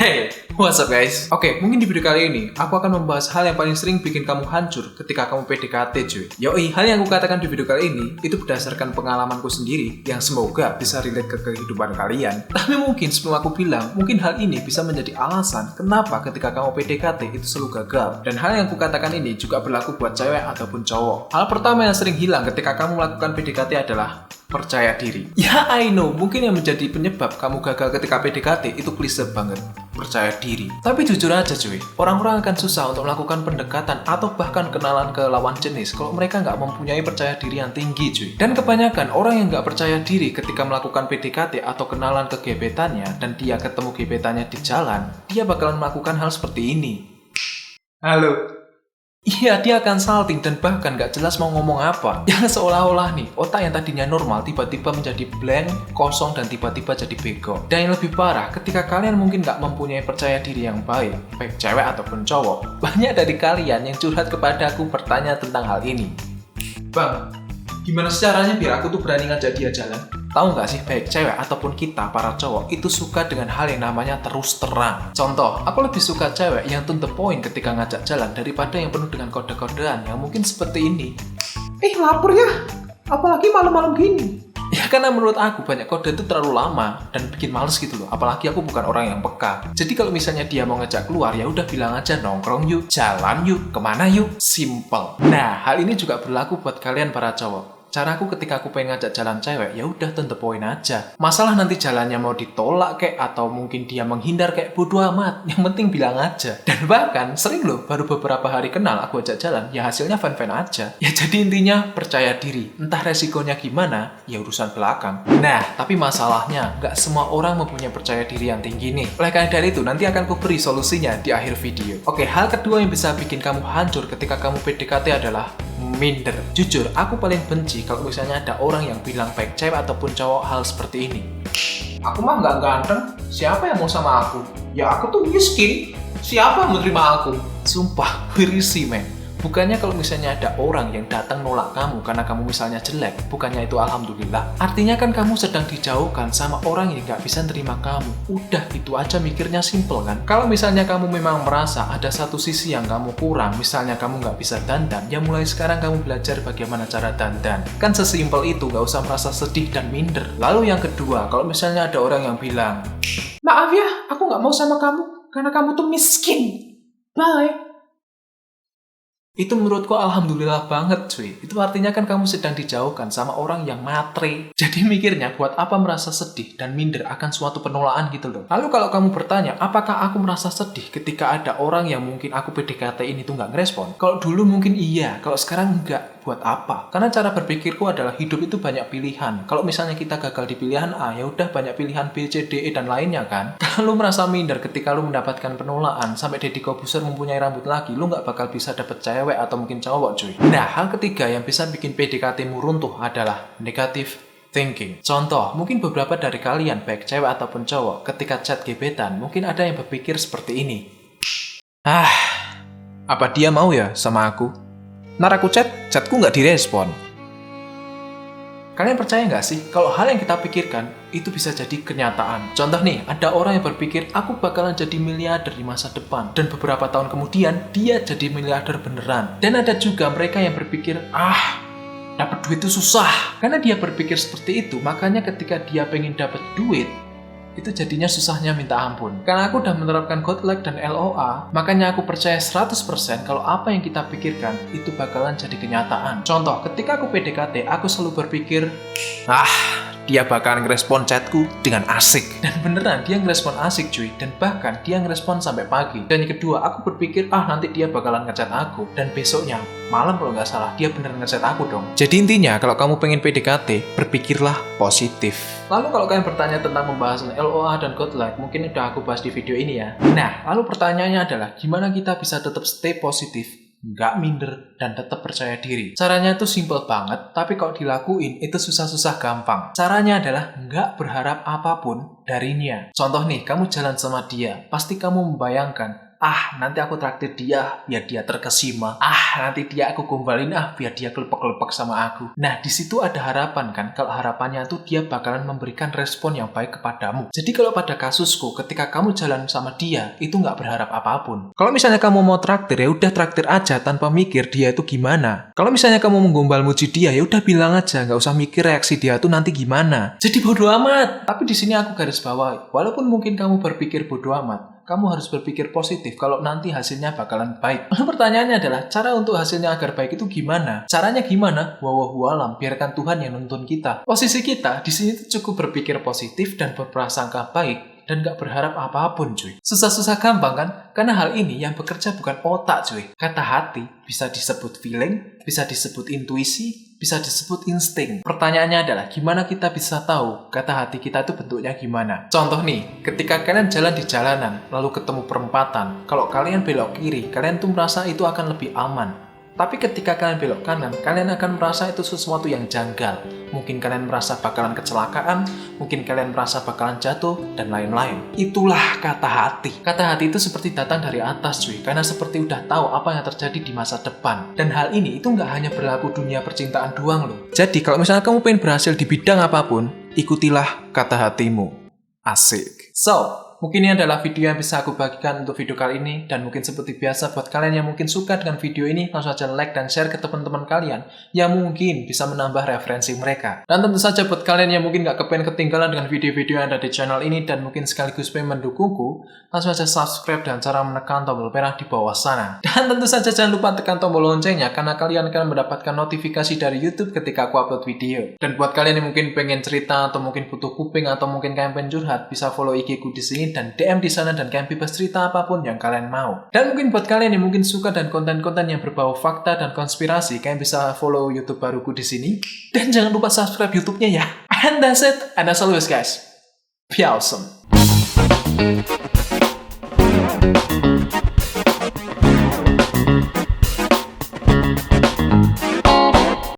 Hey, what's up guys? Oke, mungkin di video kali ini aku akan membahas hal yang paling sering bikin kamu hancur ketika kamu PDKT cuy. Yoi, hal yang aku katakan di video kali ini itu berdasarkan pengalamanku sendiri yang semoga bisa relate ke kehidupan kalian. Tapi mungkin sebelum aku bilang, mungkin hal ini bisa menjadi alasan kenapa ketika kamu PDKT itu selalu gagal. Dan hal yang aku katakan ini juga berlaku buat cewek ataupun cowok. Hal pertama yang sering hilang ketika kamu melakukan PDKT adalah percaya diri. Ya, I know, mungkin yang menjadi penyebab kamu gagal ketika PDKT itu klise banget, percaya diri. Tapi jujur aja cuy, orang-orang akan susah untuk melakukan pendekatan atau bahkan kenalan ke lawan jenis kalau mereka nggak mempunyai percaya diri yang tinggi cuy. Dan kebanyakan orang yang nggak percaya diri ketika melakukan PDKT atau kenalan ke gebetannya dan dia ketemu gebetannya di jalan, dia bakalan melakukan hal seperti ini. Halo. Iya, dia akan salting dan bahkan gak jelas mau ngomong apa. Yang seolah-olah nih, otak yang tadinya normal tiba-tiba menjadi blank, kosong, dan tiba-tiba jadi bego. Dan yang lebih parah, ketika kalian mungkin gak mempunyai percaya diri yang baik, baik cewek ataupun cowok, banyak dari kalian yang curhat kepada aku bertanya tentang hal ini. Bang, gimana caranya biar aku tuh berani ngajak dia jalan? Tahu nggak sih, baik cewek ataupun kita, para cowok, itu suka dengan hal yang namanya terus terang. Contoh, aku lebih suka cewek yang to the point ketika ngajak jalan daripada yang penuh dengan kode-kodean yang mungkin seperti ini. Lapar ya? Apalagi malam-malam gini. Ya karena menurut aku banyak kode itu terlalu lama dan bikin males gitu loh. Apalagi aku bukan orang yang peka. Jadi kalau misalnya dia mau ngajak keluar, ya udah bilang aja nongkrong yuk, jalan yuk, kemana yuk, simple. Nah, hal ini juga berlaku buat kalian para cowok. Caraku ketika aku pengen ngajak jalan cewek, ya udah to the point aja. Masalah nanti jalannya mau ditolak kek atau mungkin dia menghindar kayak bodo amat. Yang penting bilang aja. Dan bahkan sering loh baru beberapa hari kenal aku ajak jalan, ya hasilnya fine-fine aja. Ya jadi intinya percaya diri. Entah resikonya gimana, ya urusan belakang. Nah, tapi masalahnya nggak semua orang mempunyai percaya diri yang tinggi nih. Oleh karena dari itu, nanti akan aku beri solusinya di akhir video. Oke, hal kedua yang bisa bikin kamu hancur ketika kamu PDKT adalah minder. Jujur, aku paling benci kalau misalnya ada orang yang bilang baik cewek ataupun cowok hal seperti ini. Aku mah nggak ganteng. Siapa yang mau sama aku? Ya aku tuh miskin. Siapa yang mau terima aku? Sumpah, wirisi men. Bukannya kalau misalnya ada orang yang datang nolak kamu karena kamu misalnya jelek, bukannya itu alhamdulillah. Artinya kan kamu sedang dijauhkan sama orang yang gak bisa nerima kamu. Udah itu aja, mikirnya simple kan. Kalau misalnya kamu memang merasa ada satu sisi yang kamu kurang, misalnya kamu gak bisa dandan, ya mulai sekarang kamu belajar bagaimana cara dandan. Kan sesimpel itu, gak usah merasa sedih dan minder. Lalu yang kedua, kalau misalnya ada orang yang bilang, maaf ya, aku nggak mau sama kamu karena kamu tuh miskin. Bye. itu menurutku alhamdulillah banget cuy. Itu artinya kan kamu sedang dijauhkan sama orang yang matre. Jadi mikirnya buat apa merasa sedih dan minder akan suatu penolakan gitu loh. Lalu kalau kamu bertanya, apakah aku merasa sedih ketika ada orang yang mungkin aku PDKT ini tuh nggak ngerespon? Kalau dulu mungkin iya, kalau sekarang enggak. Buat apa? Karena cara berpikirku adalah hidup itu banyak pilihan. Kalau misalnya kita gagal di pilihan A, ya udah banyak pilihan B, C, D, E, dan lainnya kan. Kalau lu merasa minder ketika lu mendapatkan penolakan, sampai Deddy Corbuzier mempunyai rambut lagi, lu nggak bakal bisa dapet cewek atau mungkin cowok cuy. Nah, hal ketiga yang bisa bikin PDKT-mu runtuh adalah negative thinking. Contoh, mungkin beberapa dari kalian, baik cewek ataupun cowok, ketika chat gebetan, mungkin ada yang berpikir seperti ini. Apa dia mau ya sama aku? Ntar aku chatku nggak direspon. Kalian percaya nggak sih kalau hal yang kita pikirkan itu bisa jadi kenyataan? Contoh nih, ada orang yang berpikir aku bakalan jadi miliarder di masa depan, dan beberapa tahun kemudian dia jadi miliarder beneran. Dan ada juga mereka yang berpikir dapat duit itu susah. Karena dia berpikir seperti itu, makanya ketika dia pengen dapat duit, itu jadinya susahnya minta ampun. Karena aku udah menerapkan God Like dan LOA, makanya aku percaya 100% kalau apa yang kita pikirkan itu bakalan jadi kenyataan. Contoh, ketika aku PDKT, aku selalu berpikir, dia bakalan ngerespon chatku dengan asik. Dan beneran, dia ngerespon asik cuy. Dan bahkan dia ngerespon sampai pagi. Dan yang kedua, aku berpikir, nanti dia bakalan ngechat aku. Dan besoknya, malam kalau nggak salah, dia beneran ngechat aku dong. Jadi intinya, kalau kamu pengen PDKT, berpikirlah positif. Lalu kalau kalian bertanya tentang pembahasan LOA dan God Like, mungkin udah aku bahas di video ini ya. Nah, lalu pertanyaannya adalah, gimana kita bisa tetap stay positif, nggak minder, dan tetap percaya diri? Caranya itu simple banget, tapi kalau dilakuin itu susah-susah gampang. Caranya adalah nggak berharap apapun darinya. Contoh nih, kamu jalan sama dia, pasti kamu membayangkan Nanti aku traktir dia biar dia terkesima. Nanti dia aku gombalin biar dia kelepek-kelepek sama aku. Nah, di situ ada harapan kan. Kalau harapannya tuh dia bakalan memberikan respon yang baik kepadamu. Jadi kalau pada kasusku, ketika kamu jalan sama dia, itu nggak berharap apapun. Kalau misalnya kamu mau traktir, ya udah traktir aja tanpa mikir dia itu gimana. Kalau misalnya kamu menggombal muji dia, ya udah bilang aja, nggak usah mikir reaksi dia tuh nanti gimana. Jadi bodo amat. Tapi di sini aku garis bawahi, walaupun mungkin kamu berpikir bodo amat, kamu harus berpikir positif kalau nanti hasilnya bakalan baik. Lalu pertanyaannya adalah, cara untuk hasilnya agar baik itu gimana? Caranya gimana? Wallahualam, biarkan Tuhan yang nuntun kita. Posisi kita di sini tuh cukup berpikir positif dan berprasangka baik dan gak berharap apapun, cuy. Susah-susah gampang kan? Karena hal ini yang bekerja bukan otak, cuy. Kata hati bisa disebut feeling, bisa disebut intuisi, bisa disebut insting. Pertanyaannya adalah, gimana kita bisa tahu kata hati kita itu bentuknya gimana? Contoh nih, ketika kalian jalan di jalanan, lalu ketemu perempatan, kalau kalian belok kiri, kalian tuh merasa itu akan lebih aman. Tapi ketika kalian belok kanan, kalian akan merasa itu sesuatu yang janggal. Mungkin kalian merasa bakalan kecelakaan, mungkin kalian merasa bakalan jatuh, dan lain-lain. Itulah kata hati. Kata hati itu seperti datang dari atas, cuy. Karena seperti udah tahu apa yang terjadi di masa depan. Dan hal ini itu nggak hanya berlaku dunia percintaan doang loh. Jadi kalau misalnya kamu pengen berhasil di bidang apapun, ikutilah kata hatimu. Asik. So, mungkin ini adalah video yang bisa aku bagikan untuk video kali ini. Dan mungkin seperti biasa buat kalian yang mungkin suka dengan video ini, langsung aja like dan share ke teman-teman kalian yang mungkin bisa menambah referensi mereka. Dan tentu saja buat kalian yang mungkin gak kepengen ketinggalan dengan video-video yang ada di channel ini dan mungkin sekaligus pengen mendukungku, langsung aja subscribe dan cara menekan tombol merah di bawah sana. Dan tentu saja jangan lupa tekan tombol loncengnya karena kalian akan mendapatkan notifikasi dari YouTube ketika aku upload video. Dan buat kalian yang mungkin pengen cerita atau mungkin butuh kuping atau mungkin kalian pengen curhat, bisa follow IG ku di sini dan DM di sana dan kalian bebas cerita apapun yang kalian mau. Dan mungkin buat kalian yang mungkin suka dan konten-konten yang berbau fakta dan konspirasi, kalian bisa follow YouTube baruku di sini. Dan jangan lupa subscribe YouTube-nya ya. And that's it. And as always guys, be awesome.